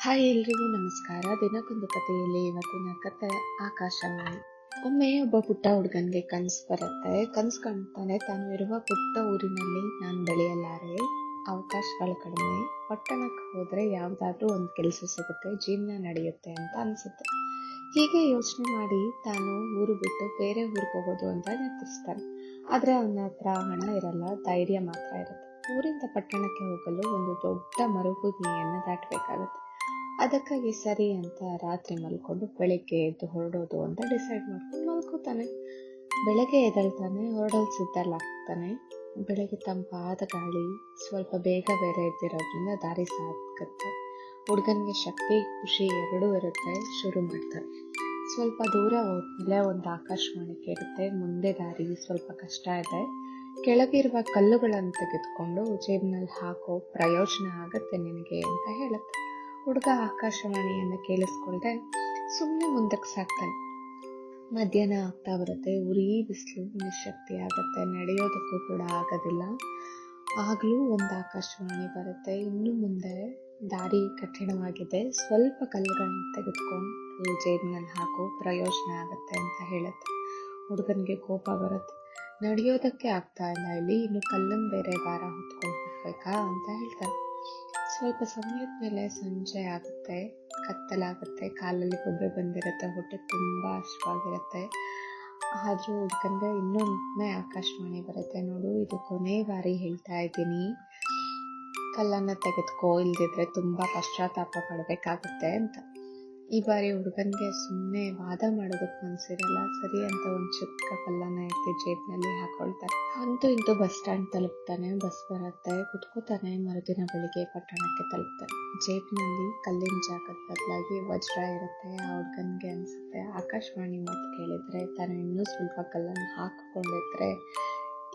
Hi ಎಲ್ರಿಗೂ ನಮಸ್ಕಾರ. ದಿನಕ್ಕೊಂದು ಕಥೆಯಲ್ಲಿ ಇವತ್ತಿನ ಕತೆ ಆಕಾಶವಾಣಿ. ಒಮ್ಮೆ ಒಬ್ಬ ಪುಟ್ಟ ಹುಡುಗನಿಗೆ ಕನಸು ಬರುತ್ತೆ. ಕನಸು ಕಾಣ್ತಾನೆ, ತಾನು ಇರುವ ಪುಟ್ಟ ಊರಿನಲ್ಲಿ ನಾನು ಬೆಳೆಯಲಾರೆ, ಅವಕಾಶಗಳು ಕಡಿಮೆ, ಪಟ್ಟಣಕ್ಕೆ ಹೋದ್ರೆ ಯಾವುದಾದ್ರೂ ಒಂದು ಕೆಲಸ ಸಿಗುತ್ತೆ, ಜೀವನ ನಡೆಯುತ್ತೆ ಅಂತ ಅನ್ಸುತ್ತೆ. ಹೀಗೆ ಯೋಚನೆ ಮಾಡಿ ತಾನು ಊರು ಬಿಟ್ಟು ಬೇರೆ ಊರಿಗೆ ಹೋಗೋದು ಅಂತ ನಿರ್ಧರಿಸ್ತಾನೆ. ಆದ್ರೆ ಅವನ ಹತ್ರ ಹಣ ಇರಲ್ಲ, ಧೈರ್ಯ ಮಾತ್ರ ಇರುತ್ತೆ. ಊರಿಂದ ಪಟ್ಟಣಕ್ಕೆ ಹೋಗಲು ಒಂದು ದೊಡ್ಡ ಮರುಭೂಮಿಯನ್ನು ದಾಟಬೇಕಾಗುತ್ತೆ. ಅದಕ್ಕಾಗಿ ಸರಿ ಅಂತ ರಾತ್ರಿ ಮಲ್ಕೊಂಡು ಬೆಳಿಗ್ಗೆ ಎದ್ದು ಹೊರಡೋದು ಅಂತ ಡಿಸೈಡ್ ಮಾಡ್ಕೊಂಡು ಮಲ್ಕೋತಾನೆ. ಬೆಳಗ್ಗೆ ಎದ್ದೇಳ್ತಾನೆ, ಹೊರಡಲು ಸಿದ್ಧಲಾಗ್ತಾನೆ. ಬೆಳಗ್ಗೆ ತಂಪಾದ ಗಾಳಿ, ಸ್ವಲ್ಪ ಬೇಗ ಬೇರೆ ಎದ್ದಿರೋದ್ರಿಂದ ದಾರಿ ಸಾಗುತ್ತೆ. ಹುಡುಗನಿಗೆ ಶಕ್ತಿ ಖುಷಿ ಎರಡೂ ಇರುತ್ತೆ. ಶುರು ಮಾಡ್ತಾನೆ. ಸ್ವಲ್ಪ ದೂರ ಹೋದ್ಮೇಲೆ ಒಂದು ಆಕಾಶವಾಣಿ ಕೇಳುತ್ತೆ. ಮುಂದೆ ದಾರಿ ಸ್ವಲ್ಪ ಕಷ್ಟ ಇದೆ, ಕೆಳಗಿರುವ ಕಲ್ಲುಗಳನ್ನು ತೆಗೆದುಕೊಂಡು ಜೇಬಿನಲ್ಲಿ ಹಾಕೋ, ಪ್ರಯೋಜನ ಆಗತ್ತೆ ನಿನಗೆ ಅಂತ ಹೇಳುತ್ತೆ. ಹುಡುಗ ಆಕಾಶವಾಣಿಯನ್ನು ಕೇಳಿಸ್ಕೊಳ್ದೆ ಸುಮ್ಮನೆ ಮುಂದಕ್ಕೆ ಸಾಕ್ತಾನೆ. ಮಧ್ಯಾಹ್ನ ಆಗ್ತಾ ಬರುತ್ತೆ. ಉರಿ ಬಿಸಿಲು, ನಿಶಕ್ತಿ ಆಗತ್ತೆ, ನಡೆಯೋದಕ್ಕೂ ಕೂಡ ಆಗೋದಿಲ್ಲ. ಆಗ್ಲೂ ಒಂದು ಆಕಾಶವಾಣಿ ಬರುತ್ತೆ. ಇನ್ನು ಮುಂದೆ ದಾರಿ ಕಠಿಣವಾಗಿದೆ, ಸ್ವಲ್ಪ ಕಲ್ಲುಗಳನ್ನು ತೆಗೆದುಕೊಂಡು ಜೇಬಿನಲ್ಲಿ ಹಾಕೋ, ಪ್ರಯೋಜನ ಆಗತ್ತೆ ಅಂತ ಹೇಳುತ್ತೆ. ಹುಡುಗನಿಗೆ ಕೋಪ ಬರುತ್ತೆ. ನಡೆಯೋದಕ್ಕೆ ಆಗ್ತಾ ಇಲ್ಲ, ಇಲ್ಲಿ ಇನ್ನು ಕಲ್ಲನ್ನು ಬೇರೆ ಭಾರ ಹೊತ್ಕೊಂಡು ಹೋಗ್ಬೇಕಾ ಅಂತ ಹೇಳ್ತಾರೆ. ಸ್ವಲ್ಪ ಸಮಯದ ಮೇಲೆ ಸಂಜೆ ಆಗುತ್ತೆ, ಕತ್ತಲಾಗುತ್ತೆ, ಕಾಲಲ್ಲಿ ಕೊಬ್ಬೆ ಬಂದಿರುತ್ತೆ, ಹೊಟ್ಟೆ ತುಂಬಾ ಹಶ್ವಾಗಿರುತ್ತೆ. ಆದ್ರೂ ಹುಡ್ಕಂದ್ರೆ ಇನ್ನೊಮ್ಮೆ ಆಕಾಶವಾಣಿ ಬರುತ್ತೆ. ನೋಡು, ಇದು ಕೊನೆ ಬಾರಿ ಹೇಳ್ತಾ ಇದ್ದೀನಿ, ಕಲ್ಲನ್ನ ತೆಗೆದುಕೋ, ಇಲ್ದಿದ್ರೆ ತುಂಬಾ ಪಶ್ಚಾತ್ತಾಪ ಪಡ್ಬೇಕಾಗುತ್ತೆ ಅಂತ. ಈ ಬಾರಿ ಹುಡುಗನ್ಗೆ ಸುಮ್ಮನೆ ವಾದ ಮಾಡೋದಕ್ಕೆ ಮನ್ಸಿರಲ್ಲ. ಸರಿ ಅಂತ ಒಂದು ಚಿಕ್ಕ ಕಲ್ಲನ್ನ ಎತ್ತಿ ಜೇಬ್ನಲ್ಲಿ ಹಾಕೊಳ್ತಾರೆ. ಅಂತೂ ಇಂತೂ ಬಸ್ ಸ್ಟ್ಯಾಂಡ್ ತಲುಪ್ತಾನೆ. ಬಸ್ ಬರುತ್ತೆ, ಕುತ್ಕೋತಾನೆ. ಮರುದಿನ ಬೆಳಿಗ್ಗೆ ಪಟ್ಟಣಕ್ಕೆ ತಲುಪ್ತಾನೆ. ಜೇಬಿನಲ್ಲಿ ಕಲ್ಲಿನ ಜಾಗದ ಬದಲಾಗಿ ವಜ್ರ ಇರುತ್ತೆ. ಆ ಹುಡುಗನ್ಗೆ ಅನ್ಸುತ್ತೆ, ಆಕಾಶವಾಣಿ ಮಾತು ಕೇಳಿದ್ರೆ ತಾನು ಇನ್ನೂ ಸ್ವಲ್ಪ ಕಲ್ಲನ್ನು ಹಾಕಿಕೊಂಡಿದ್ರೆ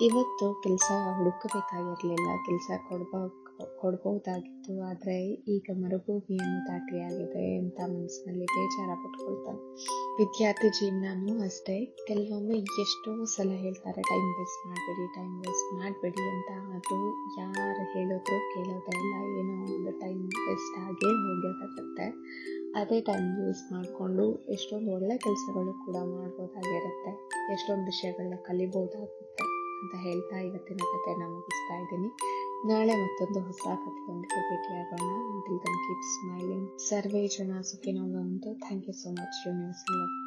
ಇವತ್ತು ಕೆಲಸ ಹುಡುಕಬೇಕಾಗಿರ್ಲಿಲ್ಲ, ಕೆಲಸ ಕೊಡ್ಬಹುದಾಗಿತ್ತು. ಆದ್ರೆ ಈಗ ಮರುಭೂಮಿಯನ್ನು ದಾಟಿಯಾಗಿದೆ ಅಂತ ಮನಸ್ಸಿನಲ್ಲಿ ಬೇಜಾರ ಪಟ್ಕೊಳ್ತಾನೆ. ವಿದ್ಯಾರ್ಥಿ ಜೀವನನೂ ಅಷ್ಟೇ. ಕೆಲವೊಮ್ಮೆ ಎಷ್ಟೋ ಸಲ ಹೇಳ್ತಾರೆ, ಟೈಮ್ ವೇಸ್ಟ್ ಮಾಡಬೇಡಿ ಅಂತ. ಅದು ಯಾರು ಹೇಳಿದ್ರು ಕೇಳೋದೇ ಇಲ್ಲ. ಏನೋ ಒಂದು ಟೈಮ್ ವೇಸ್ಟ್ ಆಗೇ ಹೋಗಿರುತ್ತೆ. ಅದೇ ಟೈಮ್ ಯೂಸ್ ಮಾಡಿಕೊಂಡು ಎಷ್ಟೊಂದು ಒಳ್ಳೆ ಕೆಲಸಗಳು ಕೂಡ ಮಾಡ್ಬೋದಾಗಿರುತ್ತೆ, ಎಷ್ಟೊಂದು ವಿಷಯಗಳನ್ನ ಕಲಿಬೋದಾಗುತ್ತೆ ಅಂತ ಹೇಳ್ತಾ ಇವತ್ತಿನ ಕಥೆನ ಮುಗಿಸ್ತಾ ಇದ್ದೀನಿ. ನಾಳೆ ಮತ್ತೊಂದು ಹೊಸ ಕಥೆಯೊಂದಿಗೆ ಭೇಟಿಯಾಗೋಣ. Until then, keep smiling. ಸರ್ವೇ ಜನ ಸುಖಿನೋ ಭವಂತು. Thank you so much. Universal love.